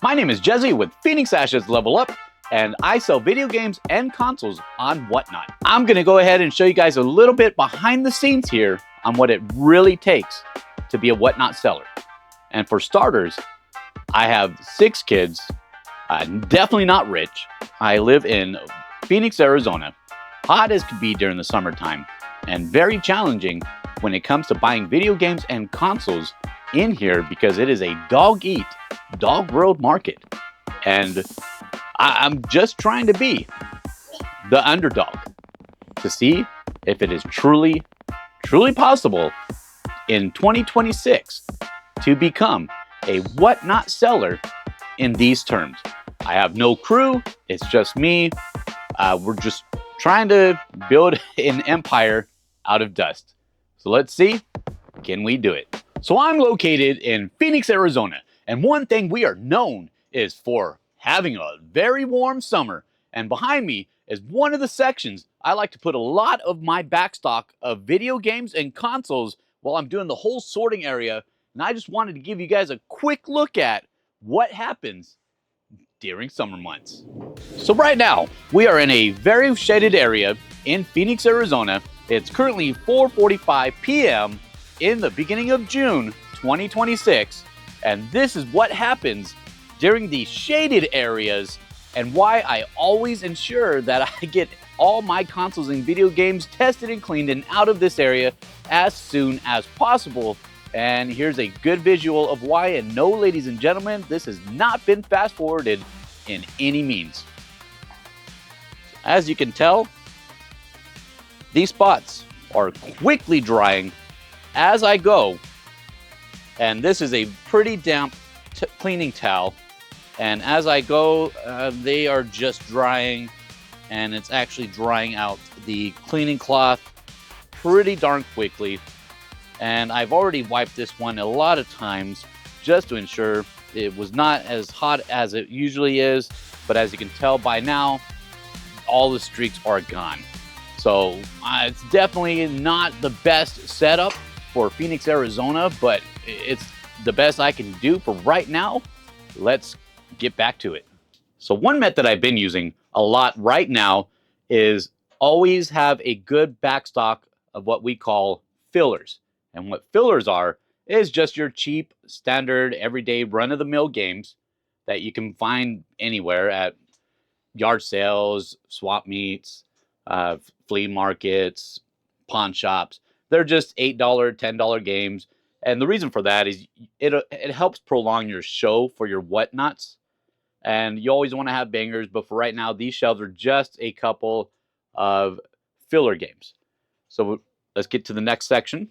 My name is Jezzy with Phoenix Ashes Level Up, and I sell video games and consoles on Whatnot. I'm going to go ahead and show you guys a little bit behind the scenes here on what it really takes to be a Whatnot seller. And for starters, I have 6 kids, definitely not rich. I live in Phoenix, Arizona, hot as could be during the summertime, and very challenging when it comes to buying video games and consoles in here because it is a dog-eat, dog-world market. And I'm just trying to be the underdog to see if it is truly possible in 2026 to become a Whatnot seller in these terms. I have no crew, it's just me. We're just trying to build an empire out of dust. So let's see, can we do it? So I'm located in Phoenix, Arizona, and one thing we are known is for having a very warm summer. And behind me is one of the sections I like to put a lot of my backstock of video games and consoles while I'm doing the whole sorting area. And I just wanted to give you guys a quick look at what happens during summer months. So right now, we are in a very shaded area in Phoenix, Arizona. It's currently 4:45 p.m. in the beginning of June 2026, and this is what happens during the shaded areas and why I always ensure that I get all my consoles and video games tested and cleaned and out of this area as soon as possible. And here's a good visual of why, and no, ladies and gentlemen, this has not been fast forwarded in any means. As you can tell, these spots are quickly drying as I go, and this is a pretty damp cleaning towel, and as I go they are just drying, and it's actually drying out the cleaning cloth pretty darn quickly. And I've already wiped this one a lot of times just to ensure it was not as hot as it usually is, but as you can tell by now, all the streaks are gone. So it's definitely not the best setup for Phoenix, Arizona, but it's the best I can do for right now. Let's get back to it. So one method I've been using a lot right now is always have a good backstock of what we call fillers. And what fillers are is just your cheap, standard, everyday run-of-the-mill games that you can find anywhere at yard sales, swap meets, flea markets, pawn shops. They're just $8, $10 games. And the reason for that is it helps prolong your show for your whatnots. And you always want to have bangers, but for right now, these shelves are just a couple of filler games. So let's get to the next section.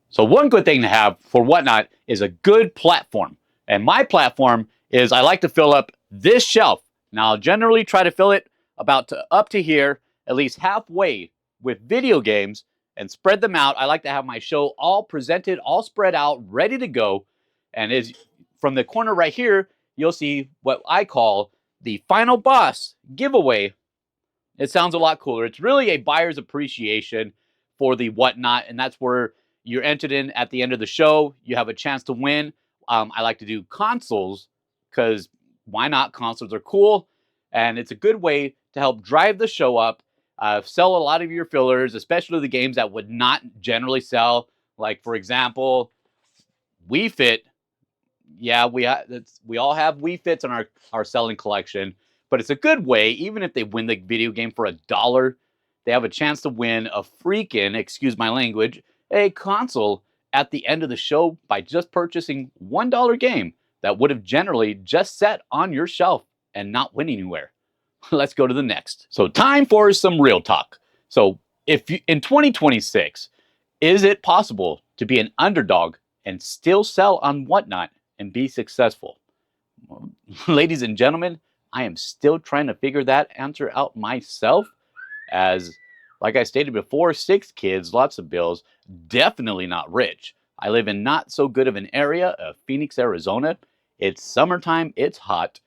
So one good thing to have for Whatnot is a good platform. And my platform is I like to fill up this shelf. Now, I'll generally try to fill it about up to here, at least halfway, with video games and spread them out. I like to have my show all presented, all spread out, ready to go. And from the corner right here, you'll see what I call the final boss giveaway. It sounds a lot cooler. It's really a buyer's appreciation for the Whatnot, and that's where you're entered in at the end of the show. You have a chance to win. I like to do consoles because why not? Consoles are cool, and it's a good way to help drive the show up, sell a lot of your fillers, especially the games that would not generally sell. Like, for example, Wii Fit. Yeah, we all have Wii Fits in our selling collection, but it's a good way, even if they win the video game for $1, they have a chance to win a freaking, excuse my language, a console at the end of the show by just purchasing $1 game that would have generally just sat on your shelf and not went anywhere. Let's go to the next. So time for some real talk. So if you, in 2026, is it possible to be an underdog and still sell on Whatnot and be successful? Well, ladies and gentlemen, I am still trying to figure that answer out myself, as like I stated before, 6 kids, lots of bills, definitely not rich. I live in not so good of an area of Phoenix, Arizona. It's summertime, it's hot,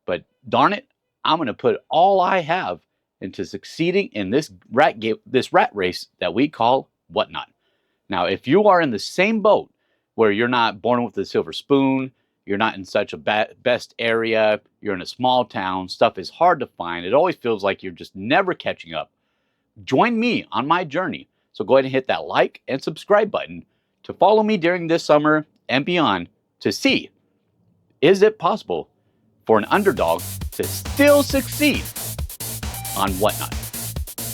but darn it, I'm going to put all I have into succeeding in this rat race that we call Whatnot. Now, if you are in the same boat where you're not born with a silver spoon, you're not in such a best area, you're in a small town, stuff is hard to find, it always feels like you're just never catching up, join me on my journey. So go ahead and hit that like and subscribe button to follow me during this summer and beyond to see, is it possible for an underdog to still succeed on Whatnot?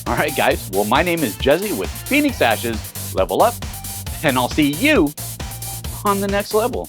All right, guys. Well, my name is Jezzy with Phoenix Ashes. Level up, and I'll see you on the next level.